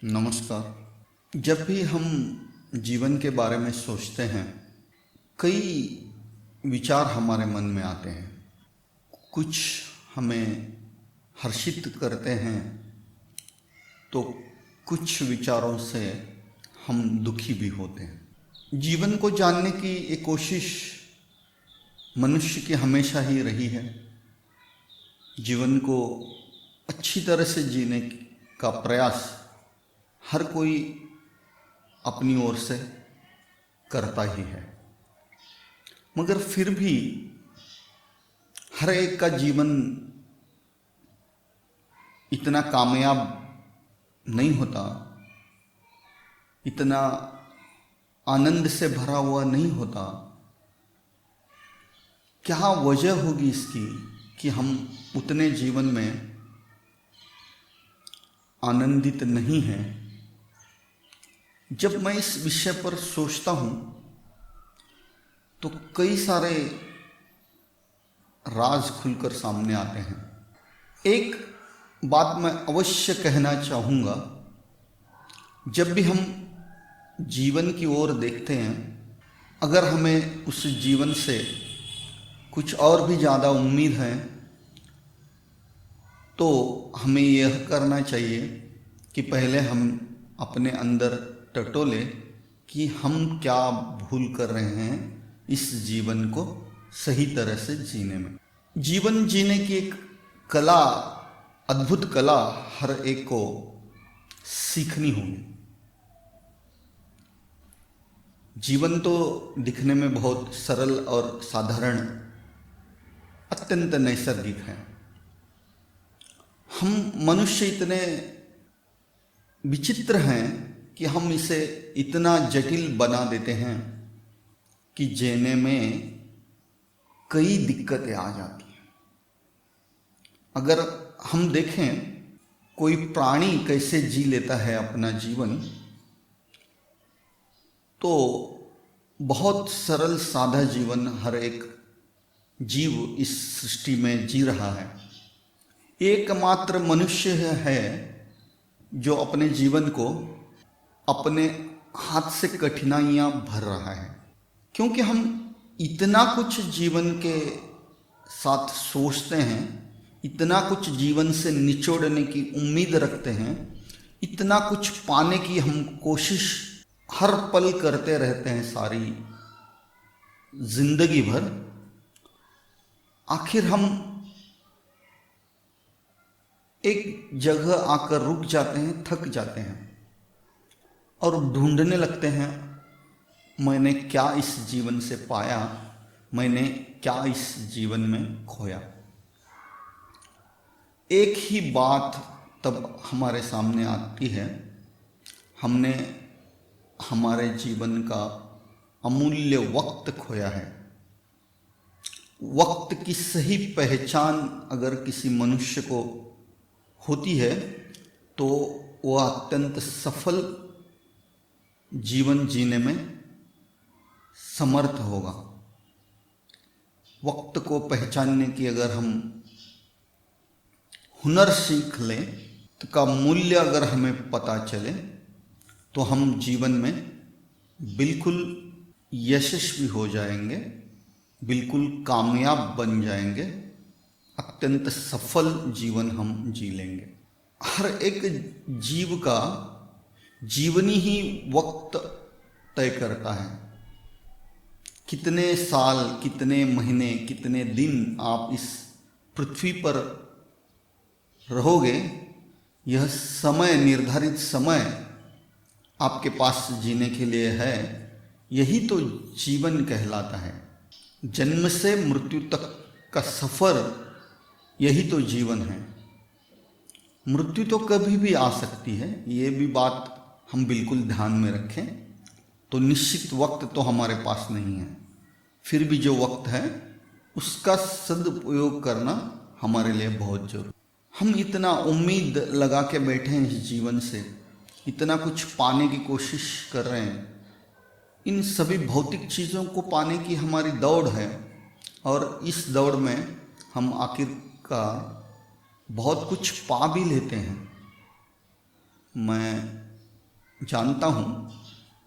नमस्कार। जब भी हम जीवन के बारे में सोचते हैं, कई विचार हमारे मन में आते हैं। कुछ हमें हर्षित करते हैं तो कुछ विचारों से हम दुखी भी होते हैं। जीवन को जानने की एक कोशिश मनुष्य की हमेशा ही रही है। जीवन को अच्छी तरह से जीने का प्रयास हर कोई अपनी ओर से करता ही है, मगर फिर भी हर एक का जीवन इतना कामयाब नहीं होता, इतना आनंद से भरा हुआ नहीं होता। क्या वजह होगी इसकी कि हम उतने जीवन में आनंदित नहीं हैं? जब मैं इस विषय पर सोचता हूँ तो कई सारे राज खुलकर सामने आते हैं। एक बात मैं अवश्य कहना चाहूँगा, जब भी हम जीवन की ओर देखते हैं, अगर हमें उस जीवन से कुछ और भी ज़्यादा उम्मीद है तो हमें यह करना चाहिए कि पहले हम अपने अंदर टटोले कि हम क्या भूल कर रहे हैं इस जीवन को सही तरह से जीने में। जीवन जीने की एक कला, अद्भुत कला हर एक को सीखनी होगी। जीवन तो दिखने में बहुत सरल और साधारण, अत्यंत नैसर्गिक है। हम मनुष्य इतने विचित्र हैं कि हम इसे इतना जटिल बना देते हैं कि जीने में कई दिक्कतें आ जाती हैं। अगर हम देखें कोई प्राणी कैसे जी लेता है अपना जीवन, तो बहुत सरल सादा जीवन हर एक जीव इस सृष्टि में जी रहा है। एकमात्र मनुष्य है जो अपने जीवन को अपने हाथ से कठिनाइयाँ भर रहा है, क्योंकि हम इतना कुछ जीवन के साथ सोचते हैं, इतना कुछ जीवन से निचोड़ने की उम्मीद रखते हैं, इतना कुछ पाने की हम कोशिश हर पल करते रहते हैं सारी जिंदगी भर। आखिर हम एक जगह आकर रुक जाते हैं, थक जाते हैं और ढूंढने लगते हैं, मैंने क्या इस जीवन से पाया, मैंने क्या इस जीवन में खोया। एक ही बात तब हमारे सामने आती है, हमने हमारे जीवन का अमूल्य वक्त खोया है। वक्त की सही पहचान अगर किसी मनुष्य को होती है तो वह अत्यंत सफल जीवन जीने में समर्थ होगा। वक्त को पहचानने की अगर हम हुनर सीख लें, तो का मूल्य अगर हमें पता चले, तो हम जीवन में बिल्कुल यशस्वी हो जाएंगे, बिल्कुल कामयाब बन जाएंगे, अत्यंत सफल जीवन हम जी लेंगे। हर एक जीव का जीवनी ही वक्त तय करता है। कितने साल, कितने महीने, कितने दिन आप इस पृथ्वी पर रहोगे, यह समय, निर्धारित समय आपके पास जीने के लिए है। यही तो जीवन कहलाता है। जन्म से मृत्यु तक का सफ़र, यही तो जीवन है। मृत्यु तो कभी भी आ सकती है, ये भी बात हम बिल्कुल ध्यान में रखें। तो निश्चित वक्त तो हमारे पास नहीं है, फिर भी जो वक्त है उसका सदुपयोग करना हमारे लिए बहुत जरूरी। हम इतना उम्मीद लगा के बैठे हैं इस जीवन से, इतना कुछ पाने की कोशिश कर रहे हैं। इन सभी भौतिक चीज़ों को पाने की हमारी दौड़ है, और इस दौड़ में हम आखिरकार बहुत कुछ पा भी लेते हैं। मैं जानता हूँ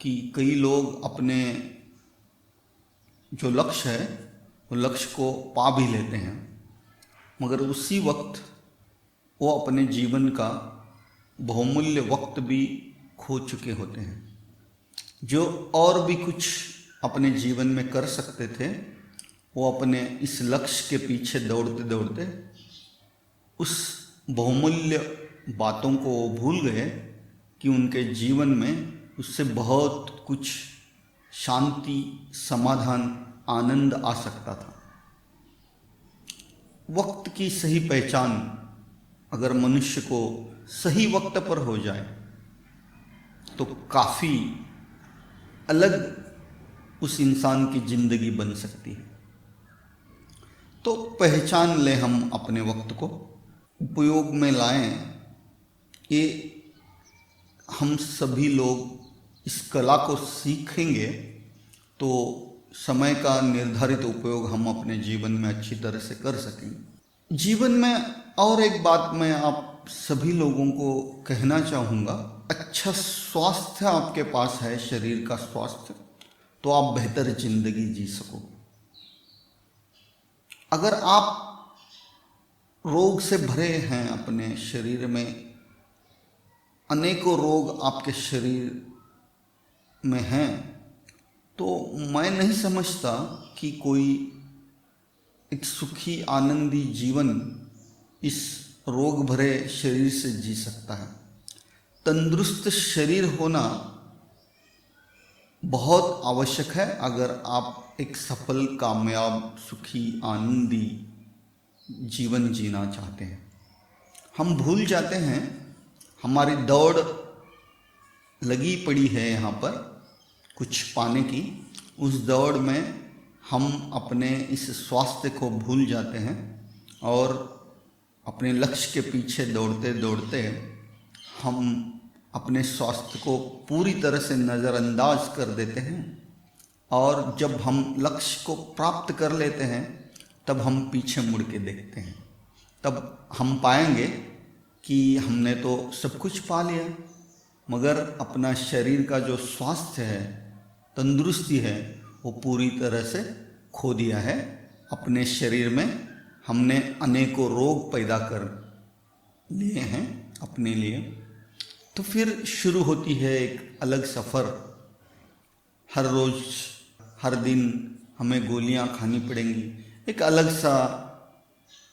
कि कई लोग अपने जो लक्ष्य है वो लक्ष्य को पा भी लेते हैं, मगर उसी वक्त वो अपने जीवन का बहुमूल्य वक्त भी खो चुके होते हैं। जो और भी कुछ अपने जीवन में कर सकते थे, वो अपने इस लक्ष्य के पीछे दौड़ते दौड़ते उस बहुमूल्य बातों को वो भूल गए कि उनके जीवन में उससे बहुत कुछ शांति, समाधान, आनंद आ सकता था। वक्त की सही पहचान अगर मनुष्य को सही वक्त पर हो जाए तो काफ़ी अलग उस इंसान की ज़िंदगी बन सकती है। तो पहचान लें हम अपने वक्त को, उपयोग में लाएं। ये हम सभी लोग इस कला को सीखेंगे तो समय का निर्धारित उपयोग हम अपने जीवन में अच्छी तरह से कर सकेंगे। जीवन में और एक बात मैं आप सभी लोगों को कहना चाहूँगा, अच्छा स्वास्थ्य आपके पास है, शरीर का स्वास्थ्य, तो आप बेहतर जिंदगी जी सको। अगर आप रोग से भरे हैं, अपने शरीर में अनेकों रोग आपके शरीर में हैं, तो मैं नहीं समझता कि कोई एक सुखी आनंदी जीवन इस रोग भरे शरीर से जी सकता है। तंदुरुस्त शरीर होना बहुत आवश्यक है अगर आप एक सफल, कामयाब, सुखी, आनंदी जीवन जीना चाहते हैं। हम भूल जाते हैं, हमारी दौड़ लगी पड़ी है यहाँ पर कुछ पाने की, उस दौड़ में हम अपने इस स्वास्थ्य को भूल जाते हैं और अपने लक्ष्य के पीछे दौड़ते दौड़ते हम अपने स्वास्थ्य को पूरी तरह से नज़रअंदाज कर देते हैं। और जब हम लक्ष्य को प्राप्त कर लेते हैं तब हम पीछे मुड़ के देखते हैं, तब हम पाएंगे कि हमने तो सब कुछ पा लिया, मगर अपना शरीर का जो स्वास्थ्य है, तंदुरुस्ती है, वो पूरी तरह से खो दिया है। अपने शरीर में हमने अनेकों रोग पैदा कर लिए हैं अपने लिए। तो फिर शुरू होती है एक अलग सफ़र। हर रोज़, हर दिन हमें गोलियां खानी पड़ेंगी। एक अलग सा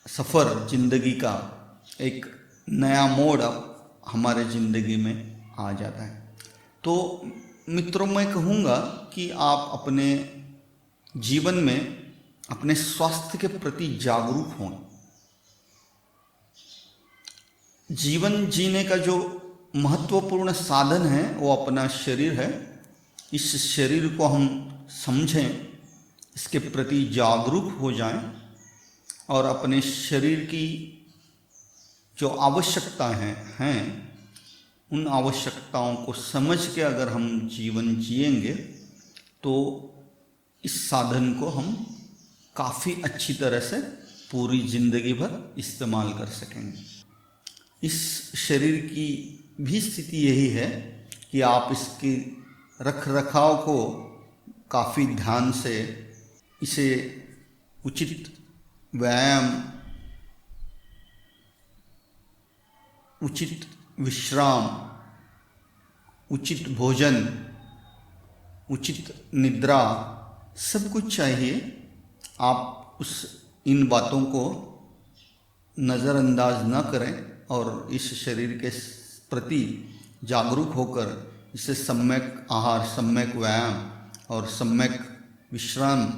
सफ़र जिंदगी का, एक नया मोड़ हमारे ज़िंदगी में आ जाता है। तो मित्रों, मैं कहूँगा कि आप अपने जीवन में अपने स्वास्थ्य के प्रति जागरूक हों। जीवन जीने का जो महत्वपूर्ण साधन है वो अपना शरीर है। इस शरीर को हम समझें, इसके प्रति जागरूक हो जाएं और अपने शरीर की जो आवश्यकताएं हैं उन आवश्यकताओं को समझ के अगर हम जीवन जिएंगे तो इस साधन को हम काफ़ी अच्छी तरह से पूरी ज़िंदगी भर इस्तेमाल कर सकेंगे। इस शरीर की भी स्थिति यही है कि आप इसकी रख रखाव को काफ़ी ध्यान से, इसे उचित व्यायाम, उचित विश्राम, उचित भोजन, उचित निद्रा, सब कुछ चाहिए। आप इन बातों को नज़रअंदाज न करें और इस शरीर के प्रति जागरूक होकर इसे सम्यक आहार, सम्यक व्यायाम और सम्यक विश्राम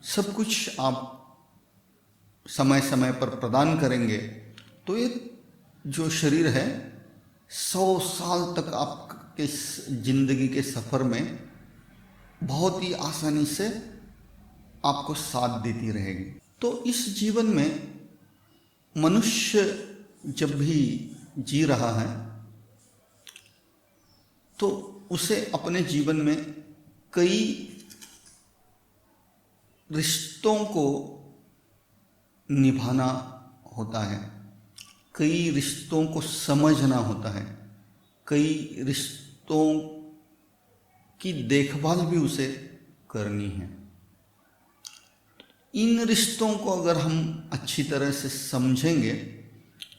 सब कुछ आप समय समय पर प्रदान करेंगे तो ये जो शरीर है 100 साल तक आपके इस जिंदगी के सफ़र में बहुत ही आसानी से आपको साथ देती रहेगी। तो इस जीवन में मनुष्य जब भी जी रहा है तो उसे अपने जीवन में कई रिश्तों को निभाना होता है, कई रिश्तों को समझना होता है, कई रिश्तों की देखभाल भी उसे करनी है। इन रिश्तों को अगर हम अच्छी तरह से समझेंगे,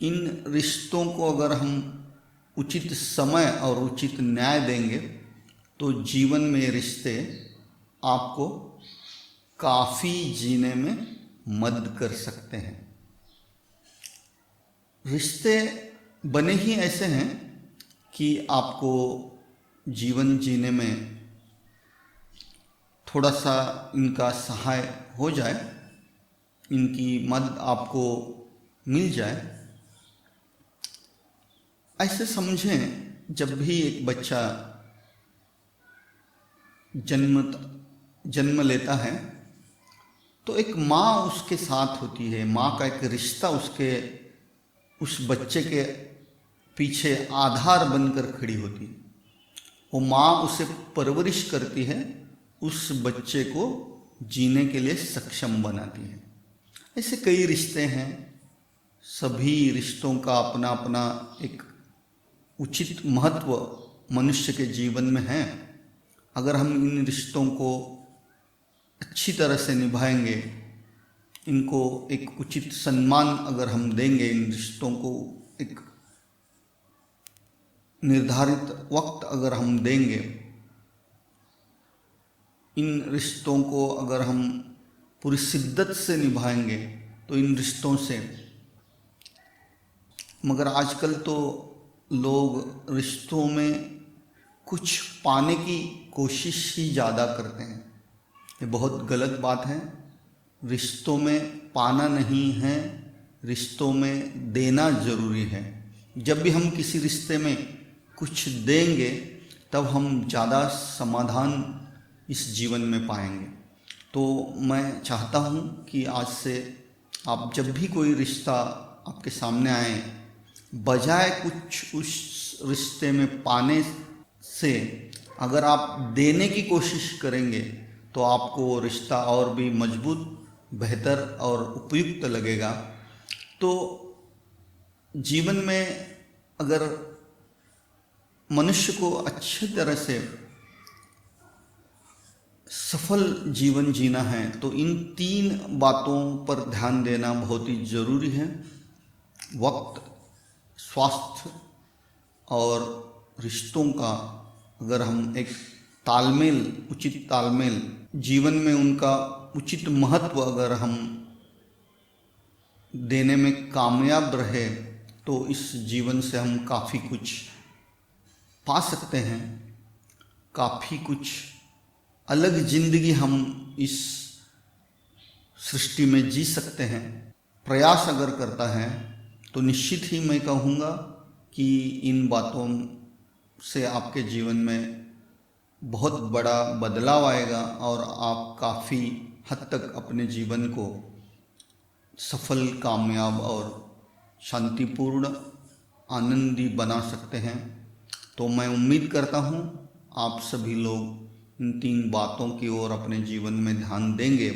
इन रिश्तों को अगर हम उचित समय और उचित न्याय देंगे, तो जीवन में ये रिश्ते आपको काफ़ी जीने में मदद कर सकते हैं। रिश्ते बने ही ऐसे हैं कि आपको जीवन जीने में थोड़ा सा इनका सहाय हो जाए, इनकी मदद आपको मिल जाए। ऐसे समझें, जब भी एक बच्चा जन्म लेता है तो एक माँ उसके साथ होती है। माँ का एक रिश्ता उस बच्चे के पीछे आधार बनकर खड़ी होती है। वो माँ उसे परवरिश करती है, उस बच्चे को जीने के लिए सक्षम बनाती है। ऐसे कई रिश्ते हैं, सभी रिश्तों का अपना अपना एक उचित महत्व मनुष्य के जीवन में है। अगर हम इन रिश्तों को अच्छी तरह से निभाएंगे, इनको एक उचित सम्मान अगर हम देंगे, इन रिश्तों को एक निर्धारित वक्त अगर हम देंगे, इन रिश्तों को अगर हम पूरी शिद्दत से निभाएंगे, तो इन रिश्तों से, मगर आजकल तो लोग रिश्तों में कुछ पाने की कोशिश ही ज़्यादा करते हैं। ये बहुत गलत बात है। रिश्तों में पाना नहीं है, रिश्तों में देना ज़रूरी है। जब भी हम किसी रिश्ते में कुछ देंगे, तब हम ज़्यादा समाधान इस जीवन में पाएंगे। तो मैं चाहता हूँ कि आज से आप जब भी कोई रिश्ता आपके सामने आए, बजाय कुछ उस रिश्ते में पाने से अगर आप देने की कोशिश करेंगे, तो आपको रिश्ता और भी मजबूत, बेहतर और उपयुक्त लगेगा। तो जीवन में अगर मनुष्य को अच्छी तरह से सफल जीवन जीना है, तो इन 3 बातों पर ध्यान देना बहुत ही ज़रूरी है। वक्त, स्वास्थ्य और रिश्तों का अगर हम एक तालमेल, उचित तालमेल, जीवन में उनका उचित महत्व अगर हम देने में कामयाब रहे, तो इस जीवन से हम काफ़ी कुछ पा सकते हैं। काफ़ी कुछ अलग जिंदगी हम इस सृष्टि में जी सकते हैं। प्रयास अगर करता है तो निश्चित ही मैं कहूँगा कि इन बातों से आपके जीवन में बहुत बड़ा बदलाव आएगा और आप काफ़ी हद तक अपने जीवन को सफल, कामयाब और शांतिपूर्ण, आनंदी बना सकते हैं। तो मैं उम्मीद करता हूँ आप सभी लोग इन 3 बातों की ओर अपने जीवन में ध्यान देंगे